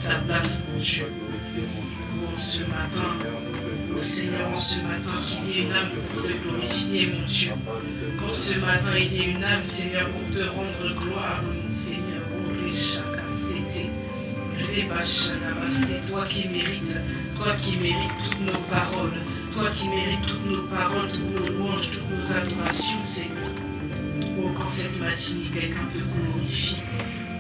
ta place, mon Dieu. Oh, ce matin, oh Seigneur, en ce matin, qu'il y ait une âme pour te glorifier, mon Dieu. Qu'en ce matin, il y ait une âme, Seigneur, pour te rendre gloire, mon Seigneur. Oh, c'est toi qui mérites toutes nos paroles, toi qui mérites toutes nos paroles, toutes nos louanges, toutes nos adorations, Seigneur. Oh, quand cette matinée, quelqu'un te glorifie.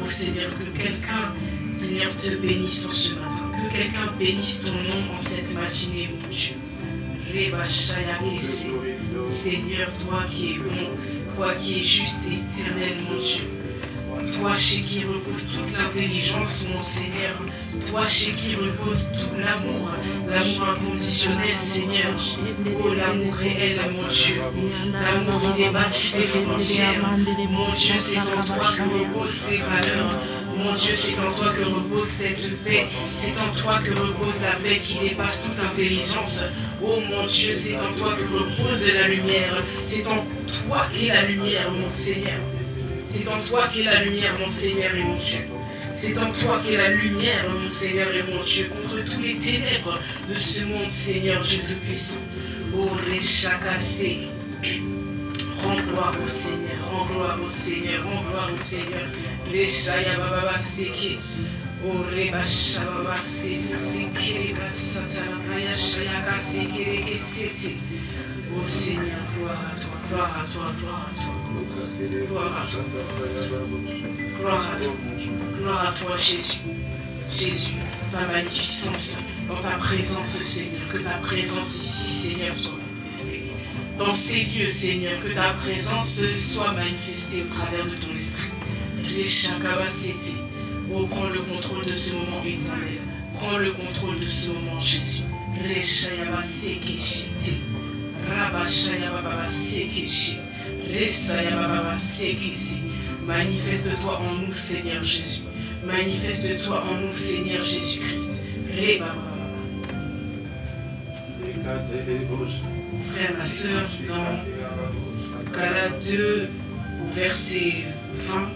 Oh Seigneur, que quelqu'un, Seigneur, te bénisse en ce matin. Que quelqu'un bénisse ton nom en cette matinée, mon Dieu. Seigneur, toi qui es bon, toi qui es juste et éternel, mon Dieu. Toi chez qui repose toute l'intelligence, mon Seigneur. Toi chez qui repose tout l'amour, l'amour inconditionnel, Seigneur. Oh, l'amour réel, mon Dieu. L'amour qui dépasse les frontières. Mon Dieu, c'est en toi que reposent ces valeurs. Mon Dieu, c'est en toi que repose cette paix. C'est en toi que repose la paix qui dépasse toute intelligence. Oh mon Dieu, c'est en toi que repose la lumière. C'est en toi qu'est la lumière, mon Seigneur. C'est en toi qu'est la lumière, mon Seigneur et mon Dieu. C'est en toi qu'est la lumière, mon Seigneur et mon Dieu, contre tous les ténèbres de ce monde, Seigneur Dieu Tout-Puissant. Oh, Réchakassé. Rends gloire au Seigneur, rends gloire au Seigneur, rends gloire au Seigneur. Réchaya Baba Seke. Oh, Rebasha Baba Seke. Oh Seigneur, gloire à toi, gloire à toi, gloire à toi. Gloire à toi. Gloire à toi. Gloire à toi, Jésus. Jésus, ta magnificence, dans ta présence, Seigneur. Que ta présence ici, Seigneur, soit manifestée. Dans ces lieux, Seigneur, que ta présence soit manifestée au travers de ton esprit. Oh, prends le contrôle de ce moment éternel. Prends le contrôle de ce moment, Jésus. Manifeste-toi en nous, Seigneur Jésus. Manifeste-toi en nous, Seigneur Jésus-Christ. Frère, ma soeur, dans Galates 2, au verset 20,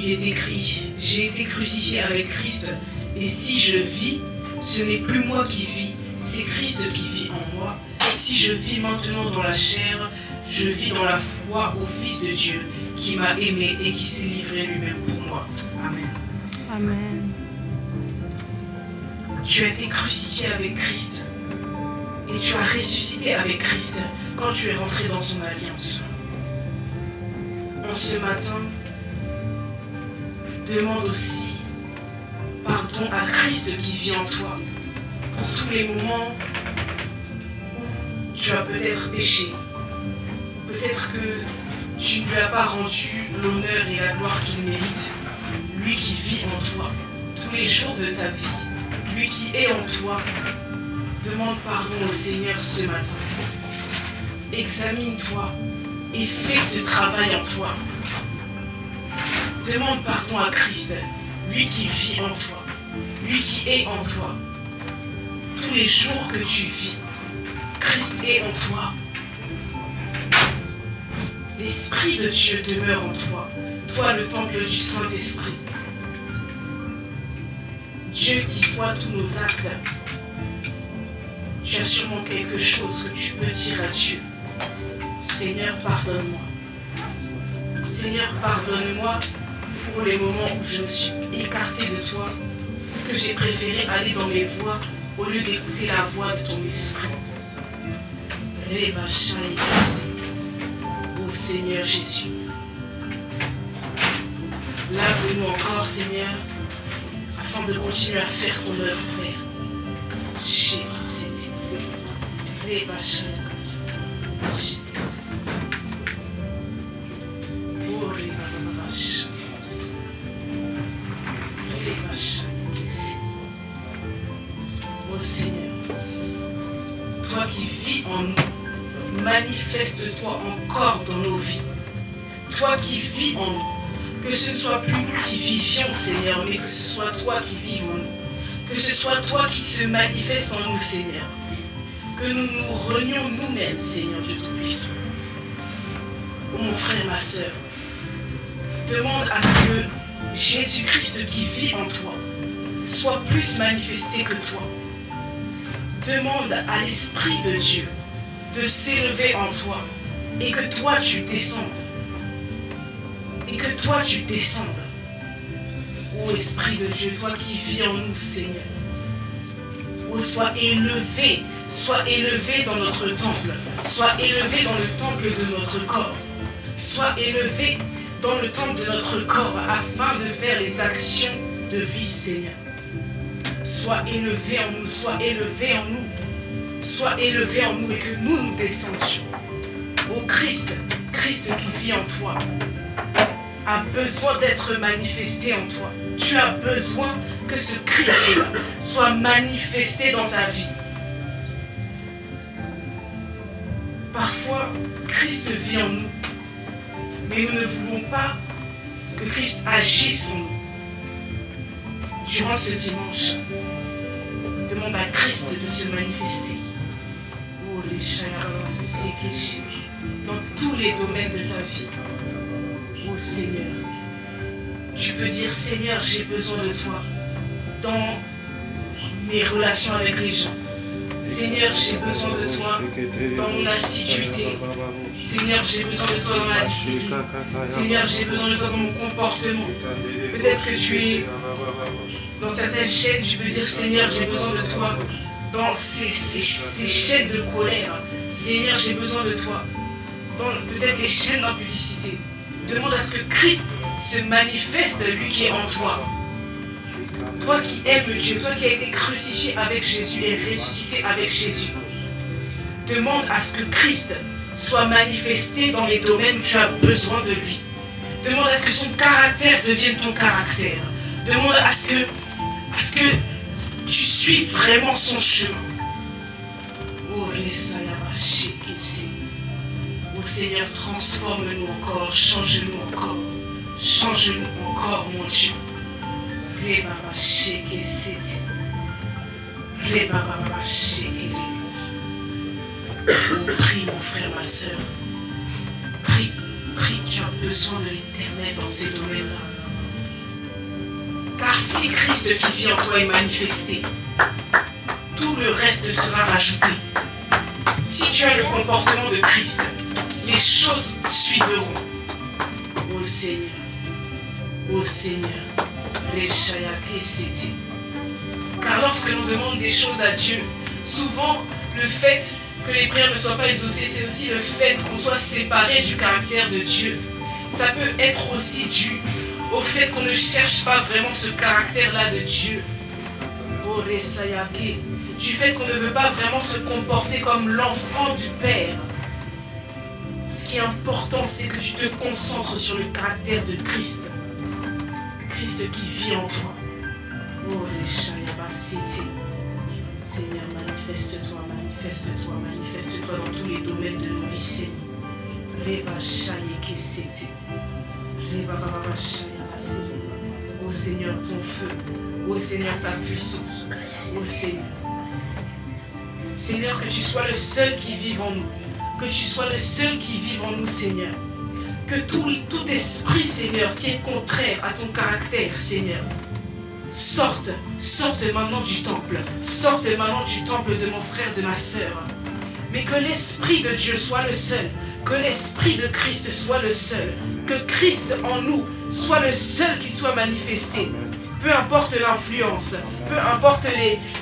il est écrit « J'ai été crucifié avec Christ, et si je vis, ce n'est plus moi qui vis, c'est Christ qui vit en moi. Et si je vis maintenant dans la chair, je vis dans la foi au Fils de Dieu, qui m'a aimé et qui s'est livré lui-même pour moi. Amen. » Amen. Tu as été crucifié avec Christ, et tu as ressuscité avec Christ quand tu es rentré dans son alliance. En ce matin, demande aussi pardon à Christ qui vit en toi pour tous les moments où tu as peut-être péché. Peut-être que tu ne lui as pas rendu l'honneur et la gloire qu'il mérite. Lui qui vit en toi tous les jours de ta vie. Lui qui est en toi. Demande pardon au Seigneur ce matin. Examine-toi et fais ce travail en toi. Demande pardon à Christ, lui qui vit en toi, lui qui est en toi. Tous les jours que tu vis, Christ est en toi. L'Esprit de Dieu demeure en toi, toi le temple du Saint-Esprit. Dieu qui voit tous nos actes. Tu as sûrement quelque chose que tu peux dire à Dieu. Seigneur, pardonne-moi. Seigneur, pardonne-moi pour les moments où je me suis écarté de toi, que j'ai préféré aller dans mes voies au lieu d'écouter la voix de ton esprit. Oh Seigneur Jésus, lave-nous encore, Seigneur, afin de continuer à faire ton œuvre, Père. Oh Seigneur, toi qui vis en nous, manifeste-toi encore dans nos vies. Toi qui vis en nous, que ce ne soit plus nous qui vivions, Seigneur, mais que ce soit toi qui vives en nous. Que ce soit toi qui se manifeste en nous, Seigneur. Que nous nous renions nous-mêmes, Seigneur Dieu Tout-Puissant. Oh mon frère, ma soeur, demande à ce que Jésus-Christ qui vit en toi soit plus manifesté que toi. Demande à l'Esprit de Dieu de s'élever en toi et que toi tu descendes. Et que toi tu descendes. Ô Esprit de Dieu, toi qui vis en nous, Seigneur. Ô, sois élevé dans notre temple. Sois élevé dans le temple de notre corps. Sois élevé dans le temple de notre corps afin de faire les actions de vie, Seigneur. Sois élevé en nous, sois élevé en nous. Sois élevé en nous et que nous descendions. Ô Christ, Christ qui vit en toi, a besoin d'être manifesté en toi. Tu as besoin que ce Christ-là soit manifesté dans ta vie. Parfois, Christ vit en nous, mais nous ne voulons pas que Christ agisse en nous. Durant ce dimanche, demande à Christ de se manifester. Oh, les chayas, dans tous les domaines de ta vie. Oh Seigneur, tu peux dire Seigneur, j'ai besoin de toi dans mes relations avec les gens. Seigneur, j'ai besoin de toi dans mon assiduité. Seigneur, j'ai besoin de toi dans la discipline. Seigneur, j'ai besoin de toi dans mon comportement. Peut-être que tu es dans certaines chaînes, tu peux dire Seigneur, j'ai besoin de toi dans ces chaînes de colère. Seigneur, j'ai besoin de toi dans peut-être les chaînes d'impudicité. Demande à ce que Christ se manifeste, lui qui est en toi. Toi qui aimes Dieu, toi qui as été crucifié avec Jésus et ressuscité avec Jésus. Demande à ce que Christ soit manifesté dans les domaines où tu as besoin de lui. Demande à ce que son caractère devienne ton caractère. Demande à ce que tu suives vraiment son chemin. Oh, oh Seigneur, transforme-nous encore, change-nous encore. Change-nous encore, mon Dieu. Oh, prie, mon frère, ma soeur. Prie, tu as besoin de l'Éternel dans ces domaines-là. Car si Christ qui vit en toi est manifesté, tout le reste sera rajouté. Si tu as le comportement de Christ, les choses suivront. Ô Seigneur, les chayakés c'était. Car lorsque l'on demande des choses à Dieu, souvent le fait que les prières ne soient pas exaucées, c'est aussi le fait qu'on soit séparé du caractère de Dieu. Ça peut être aussi dû au fait qu'on ne cherche pas vraiment ce caractère-là de Dieu. Oh, les chayakés. Du fait qu'on ne veut pas vraiment se comporter comme l'enfant du Père. Ce qui est important, c'est que tu te concentres sur le caractère de Christ. Christ qui vit en toi. Oh, les chayabas, Seigneur, manifeste-toi, manifeste-toi, manifeste-toi dans tous les domaines de nos vies, Seigneur. Oh Seigneur, ton feu. Oh Seigneur, ta puissance. Oh Seigneur. Seigneur, que tu sois le seul qui vive en nous. Que tu sois le seul qui vive en nous, Seigneur. Que tout esprit, Seigneur, qui est contraire à ton caractère, Seigneur, sorte maintenant du temple. Sorte maintenant du temple de mon frère, de ma sœur. Mais que l'Esprit de Dieu soit le seul. Que l'Esprit de Christ soit le seul. Que Christ en nous soit le seul qui soit manifesté. Peu importe l'influence, peu importe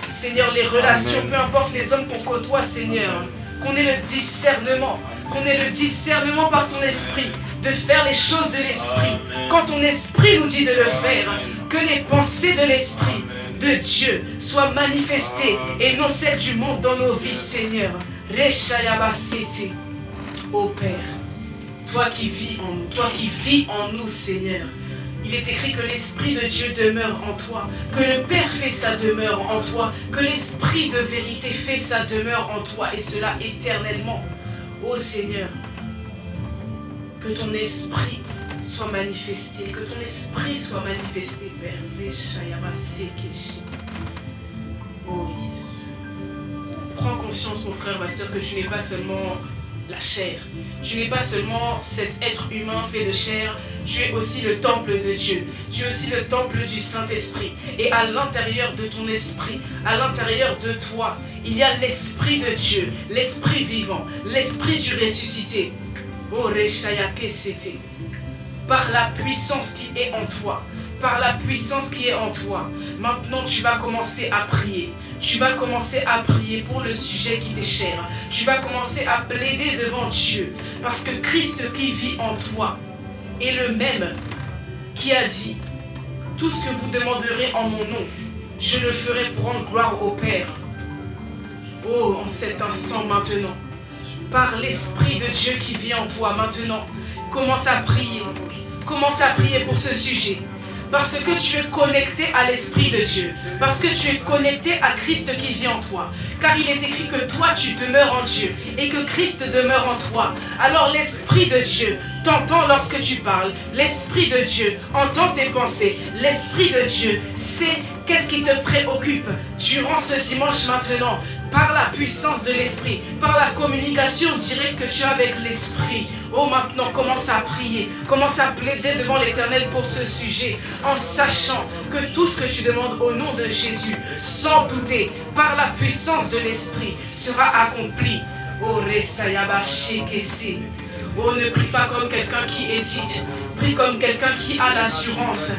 Seigneur, les relations, peu importe les hommes qu'on côtoie, Seigneur. Qu'on ait le discernement par ton esprit, de faire les choses de l'esprit. Quand ton esprit nous dit de le faire, que les pensées de l'esprit de Dieu soient manifestées et non celles du monde dans nos vies, Seigneur. Ô Père, toi qui vis en nous, Seigneur. Il est écrit que l'Esprit de Dieu demeure en toi, que le Père fait sa demeure en toi, que l'Esprit de vérité fait sa demeure en toi, et cela éternellement. Ô Seigneur, que ton Esprit soit manifesté, Père. Oh yes. Prends conscience, mon frère, ma soeur, que tu n'es pas seulement la chair. Tu n'es pas seulement cet être humain fait de chair. tu es aussi le temple de Dieu. Tu es aussi le temple du Saint-Esprit. Et à l'intérieur de ton esprit, à l'intérieur de toi, il y a l'Esprit de Dieu, l'Esprit vivant, l'Esprit du ressuscité. Oh, Reshayake Sete. Par la puissance qui est en toi, par la puissance qui est en toi, maintenant tu vas commencer à prier. Tu vas commencer à prier pour le sujet qui t'est cher. Tu vas commencer à plaider devant Dieu. Parce que Christ qui vit en toi est le même qui a dit « Tout ce que vous demanderez en mon nom, je le ferai pour rendre gloire au Père. » Oh, en cet instant maintenant, par l'Esprit de Dieu qui vit en toi maintenant, commence à prier. Commence à prier pour ce sujet. Parce que tu es connecté à l'Esprit de Dieu. Parce que tu es connecté à Christ qui vit en toi. Car il est écrit que toi tu demeures en Dieu et que Christ demeure en toi. Alors l'Esprit de Dieu t'entend lorsque tu parles. L'Esprit de Dieu entend tes pensées. L'Esprit de Dieu sait qu'est-ce qui te préoccupe durant ce dimanche maintenant. Par la puissance de l'Esprit, par la communication directe que tu as avec l'Esprit. Oh, maintenant, commence à prier, commence à plaider devant l'Éternel pour ce sujet, en sachant que tout ce que tu demandes au nom de Jésus, sans douter, par la puissance de l'Esprit, sera accompli. Oh, Resayaba Shekese. Oh, ne prie pas comme quelqu'un qui hésite. Prie comme quelqu'un qui a l'assurance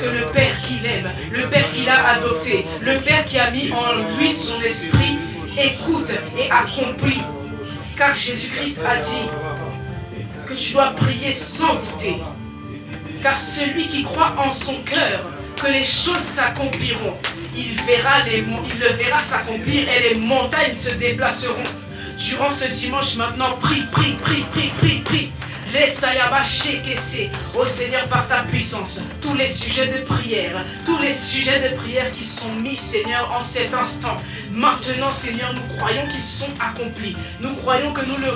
que le Père qu'il aime, le Père qu'il a adopté, le Père qui a mis en lui son esprit, écoute et accomplit. Car Jésus-Christ a dit que tu dois prier sans douter. Car celui qui croit en son cœur que les choses s'accompliront, il le verra s'accomplir et les montagnes se déplaceront. Durant ce dimanche maintenant, prie, prie, prie, prie, prie, prie. Oh Seigneur, par ta puissance, tous les sujets de prière qui sont mis, Seigneur, en cet instant. Maintenant, Seigneur, nous croyons qu'ils sont accomplis. Nous croyons que nous le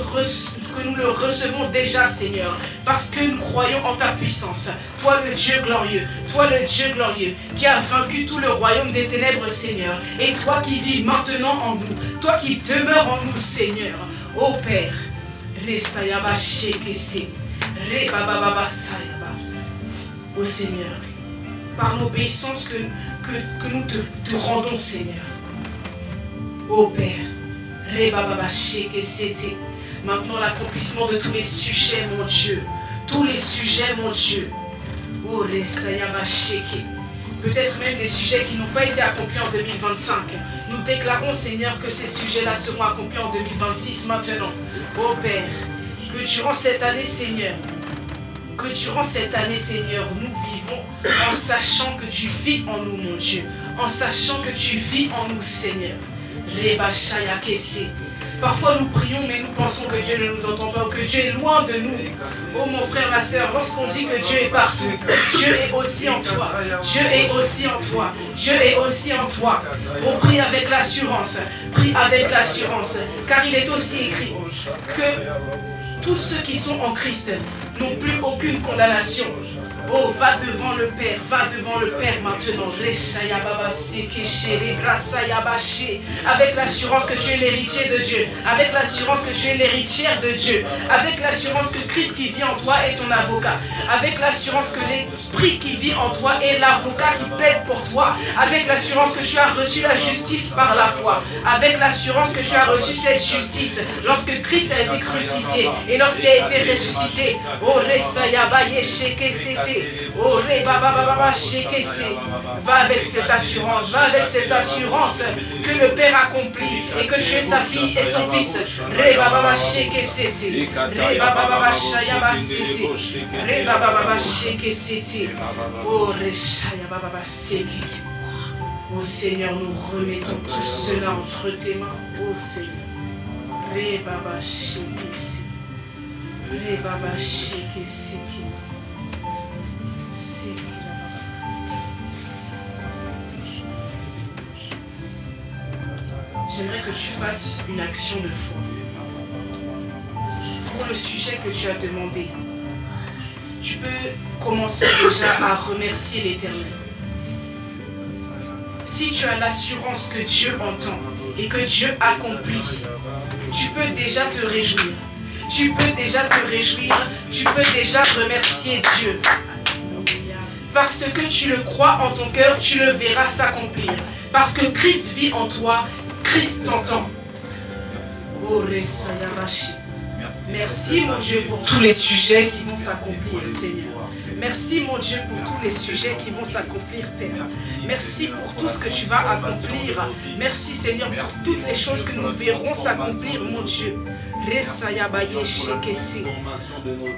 recevons déjà, Seigneur, parce que nous croyons en ta puissance. Toi le Dieu glorieux, qui a vaincu tout le royaume des ténèbres, Seigneur. Et toi qui vis maintenant en nous, toi qui demeures en nous, Seigneur. Ô Père, ô Seigneur, par l'obéissance que nous te rendons, Seigneur. Ô Père, maintenant l'accomplissement de tous les sujets, mon Dieu. Tous les sujets, mon Dieu. Oh, peut-être même des sujets qui n'ont pas été accomplis en 2025. Nous déclarons, Seigneur, que ces sujets-là seront accomplis en 2026 maintenant. Oh Père, que durant cette année, Seigneur, nous vivons en sachant que tu vis en nous, mon Dieu. En sachant que tu vis en nous, Seigneur. Parfois nous prions, mais nous pensons que Dieu ne nous entend pas, ou que Dieu est loin de nous. Oh mon frère, ma soeur, lorsqu'on dit que Dieu est partout, Dieu est aussi en toi. Dieu est aussi en toi. Dieu est aussi en toi. Oh, prie avec l'assurance. Prie avec l'assurance. Car il est aussi écrit que tous ceux qui sont en Christ n'ont plus aucune condamnation. Oh, va devant le Père maintenant. Avec l'assurance que tu es l'héritier de Dieu, avec l'assurance que tu es l'héritière de Dieu, avec l'assurance que Christ qui vit en toi est ton avocat, avec l'assurance que l'Esprit qui vit en toi est l'avocat qui plaide pour toi, avec l'assurance que tu as reçu la justice par la foi, avec l'assurance que tu as reçu cette justice lorsque Christ a été crucifié et lorsqu'il a été ressuscité. Oh, oh, va avec cette assurance que le Père accomplit et que tu es sa fille et son fils. Oh Seigneur, nous remettons tout cela entre tes mains. Oh Seigneur. J'aimerais que tu fasses une action de foi pour le sujet que tu as demandé. Tu peux commencer déjà à remercier l'Éternel. Si tu as l'assurance que Dieu entend et que Dieu accomplit, tu peux déjà te réjouir. Tu peux déjà te réjouir. Tu peux déjà remercier Dieu. Parce que tu le crois en ton cœur, tu le verras s'accomplir. Parce que Christ vit en toi, Christ t'entend. Merci mon Dieu pour tous les sujets qui vont s'accomplir, Seigneur. Merci mon Dieu pour tous les sujets qui vont s'accomplir, Père. Merci pour tout ce que tu vas accomplir. Merci Seigneur pour toutes les choses que nous verrons s'accomplir, mon Dieu.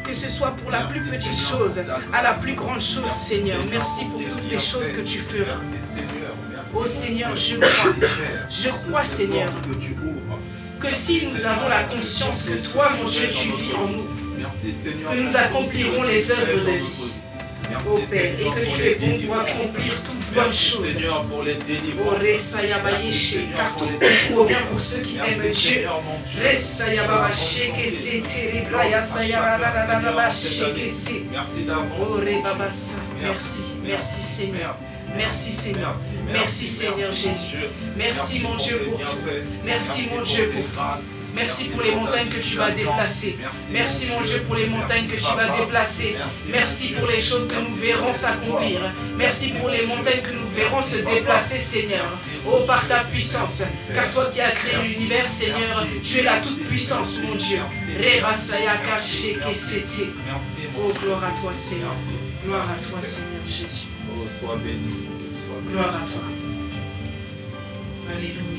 Que ce soit pour la plus petite chose à la plus grande chose, Seigneur. Merci pour toutes les choses que tu feras. Oh Seigneur, je crois Seigneur, que si nous avons la conscience que toi, mon Dieu, tu vis en nous, que nous accomplirons les œuvres de vie. Oh Père, et que tu es bon pour accomplir toute bonne chose. Oh Resayabayeche, car tout est pour bien pour ceux qui aiment Dieu. Resayabayeche, que c'est terrible. Oh Rebabasa, merci, merci Seigneur. Merci Seigneur. Merci Seigneur Jésus. Merci mon Dieu pour tout. Merci mon Dieu pour tout. Merci pour les montagnes que tu vas déplacer. Merci mon Dieu pour les montagnes que tu vas déplacer. Merci pour les choses que nous verrons s'accomplir. Merci pour les montagnes que nous verrons se déplacer, Seigneur. Oh, par ta puissance. Car toi qui as créé l'univers, Seigneur, tu es la toute puissance, mon Dieu. Oh, gloire à toi, Seigneur. Gloire à toi, Seigneur Jésus. Sois béni. Gloire à toi. Alléluia.